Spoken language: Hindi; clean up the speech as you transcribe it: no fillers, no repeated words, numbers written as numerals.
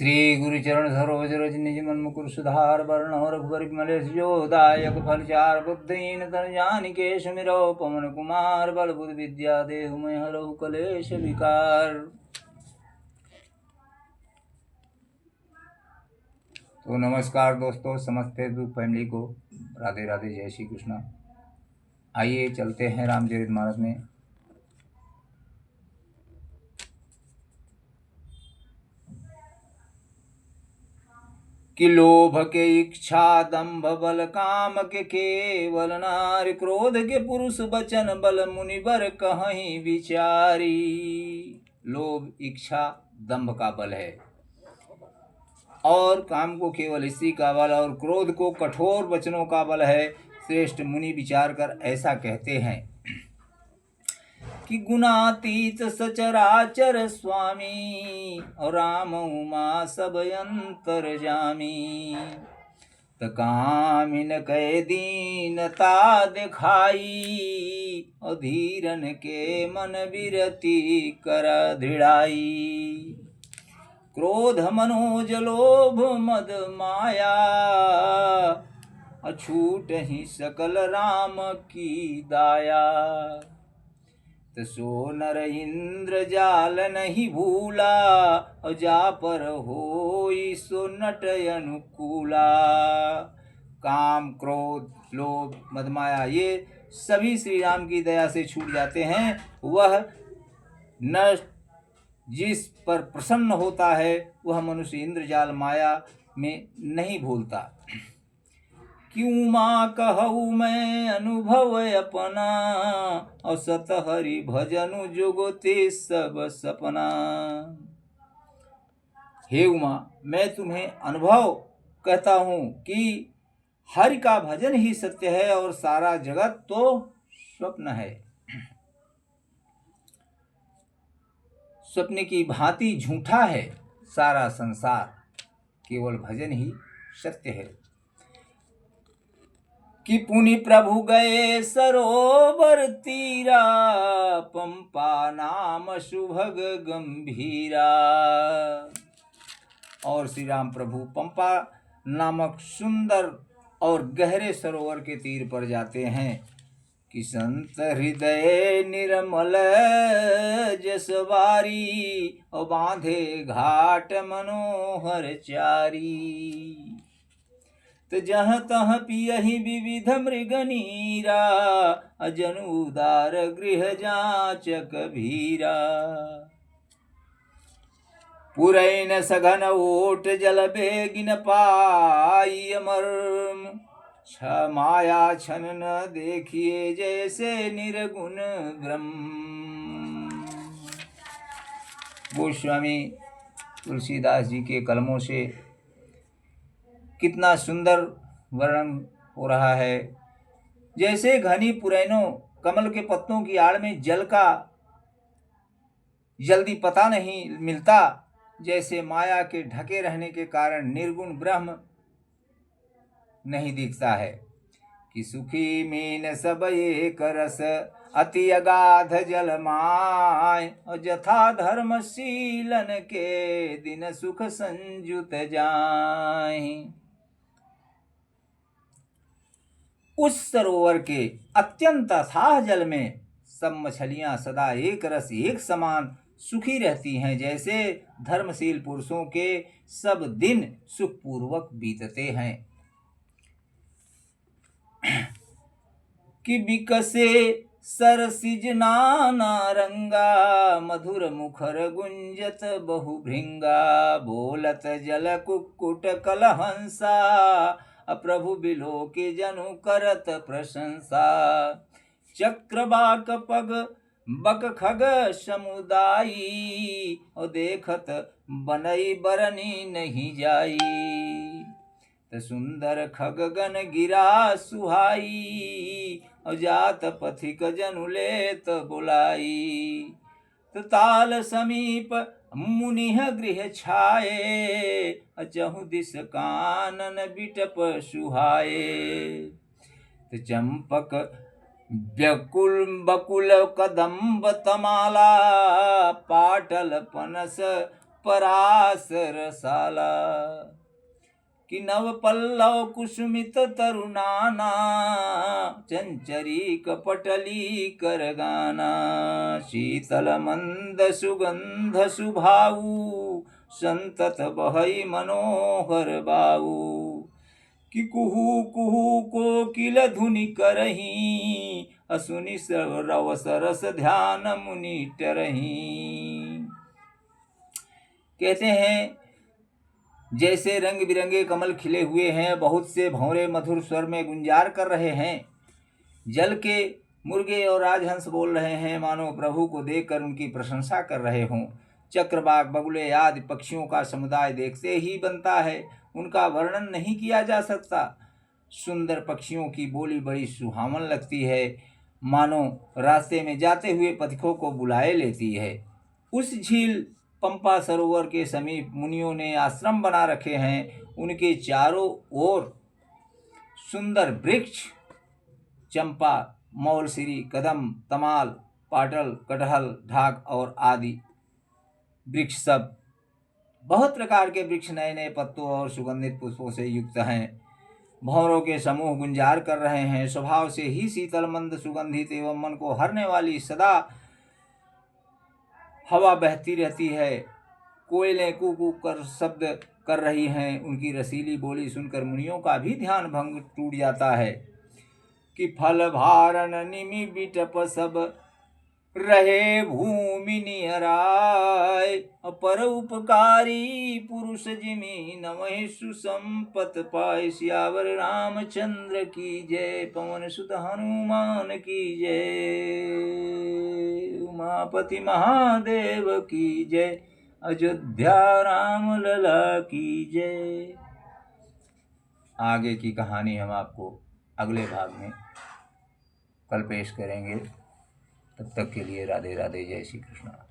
श्री गुरुचरण सरोज रज निज मन मुकुर सुधार वर्ण रघुवर मलेश जो दायक फल चार बुद्धिन तन जानिके सुमिरो पवन कुमार बल बुद्धि विद्या देहु मैं हरहु कलेश विकार। तो नमस्कार दोस्तों, समस्त फेसबुक फैमिली को राधे राधे, जय श्री कृष्णा। आइए चलते हैं रामचरितमानस में। कि लोभ के इच्छा दंभ बल काम के केवल नार, क्रोध के पुरुष वचन बल मुनिवर कहीं विचारी। लोभ इच्छा दंभ का बल है और काम को केवल स्त्री का बल और क्रोध को कठोर वचनों का बल है। श्रेष्ठ मुनि विचार कर ऐसा कहते हैं कि गुणातीत सचराचर स्वामी और राम उमा सब अंतर जामी। कामिन कै दीनता दिखाई और धीरन के मन विरति कर दृढ़ाई। क्रोध मनोज लोभ मद माया अछूट ही सकल राम की दाया। सो नर इंद्र जाल नहीं भूला और जा पर होई सो नट अनुकूला। काम क्रोध लोभ मदमाया ये सभी श्री राम की दया से छूट जाते हैं। वह न जिस पर प्रसन्न होता है वह मनुष्य इंद्रजाल माया में नहीं भूलता। क्यों माँ कहूँ मैं अनुभव अपना और सत हरि भजनु जुगते सब सपना। हे उमा, मैं तुम्हें अनुभव कहता हूँ कि हरि का भजन ही सत्य है और सारा जगत तो स्वप्न है। स्वप्न की भांति झूठा है सारा संसार, केवल भजन ही सत्य है। कि पुनि प्रभु गए सरोवर तीरा, पंपा नाम सुभग गंभीरा। और श्री राम प्रभु पंपा नामक सुंदर और गहरे सरोवर के तीर पर जाते हैं। कि संत हृदय निर्मल जसवारी और बांधे घाट मनोहर चारी। तो जहाँ तहाँ पियहि विविध मृग नीरा, अजनु उदार गृह जाचक भीरा। पुरैन सघन ओट जल बेगिन पाई मर्म, माया छन न देखिए जैसे निर्गुण ब्रह्म। गोस्वामी तुलसीदास जी के कलमों से कितना सुंदर वर्णन हो रहा है। जैसे घनी पुरैनों कमल के पत्तों की आड़ में जल का जल्दी पता नहीं मिलता, जैसे माया के ढके रहने के कारण निर्गुण ब्रह्म नहीं दिखता है। कि सुखी मीन सब एक रस अति अगाध जल माय, और जथा धर्मशीलन के दिन सुख संजुत जाय। उस सरोवर के अत्यंत अथाह जल में सब मछलियां सदा एक रस एक समान सुखी रहती हैं, जैसे धर्मशील पुरुषों के सब दिन सुखपूर्वक बीतते हैं। कि बिकसे सरसिज नाना रंगा, मधुर मुखर गुंजत बहु भृंगा। बोलत जल कुक्कुट कलहंसा, प्रभु बिलो के जनु करत प्रशंसा। चक्रवाक पग बक खग समुदायी, और देखत बनई बरनी नहीं जाई। सुंदर खगगन गिरा सुहाई, और जात पथिक जनु लेत बुलाई। तो ताल समीप मुनिह गृह छाए, अचहु दिस कानन बिटप सुहाए। तो चंपक बकुल कदम्ब तमाला, पाटल पनस पराशरशाला। कि नव पल्लव कुसुमित तरुणाना, चंचरी कपटली करगाना। शीतल मंद सुगंध सुभाऊ, संतत बहई मनोहर बाऊ। कि कुहू कुहू कोकिल धुनि करही, असुनि रव सरस ध्यान मुनि टरही। कहते हैं जैसे रंग बिरंगे कमल खिले हुए हैं, बहुत से भंवरे मधुर स्वर में गुंजार कर रहे हैं। जल के मुर्गे और राजहंस बोल रहे हैं, मानो प्रभु को देखकर उनकी प्रशंसा कर रहे हों। चक्रवाक, बगुले आदि पक्षियों का समुदाय देखते ही बनता है, उनका वर्णन नहीं किया जा सकता। सुंदर पक्षियों की बोली बड़ी सुहावन लगती है, मानो रास्ते में जाते हुए पथिकों को बुलाए लेती है। उस झील पंपा सरोवर के समीप मुनियों ने आश्रम बना रखे हैं। उनके चारों ओर सुंदर वृक्ष, चंपा, मौलसिरी, कदम, तमाल, पाटल, कटहल, ढाक और आदि वृक्ष, सब बहुत प्रकार के वृक्ष नए नए पत्तों और सुगंधित पुष्पों से युक्त हैं। भंवरों के समूह गुंजार कर रहे हैं। स्वभाव से ही शीतल मंद सुगंधित एवं मन को हरने वाली सदा हवा बहती रहती है। कोयलें कू कू कर शब्द कर रही हैं। उनकी रसीली बोली सुनकर मुनियों का भी ध्यान भंग टूट जाता है। कि फल भारन निमि बिटप सब, रहे भूमि निहराय। पर उपकारी पुरुष जिमि, नमहि सुसंपत पाय। सियावर रामचंद्र की जय, पवन सुत हनुमान की जय। उमापति महादेव की जय, अयोध्या राम लला की जय। आगे की कहानी हम आपको अगले भाग में कल पेश करेंगे। तब तक के लिए राधे राधे, जय श्री कृष्ण।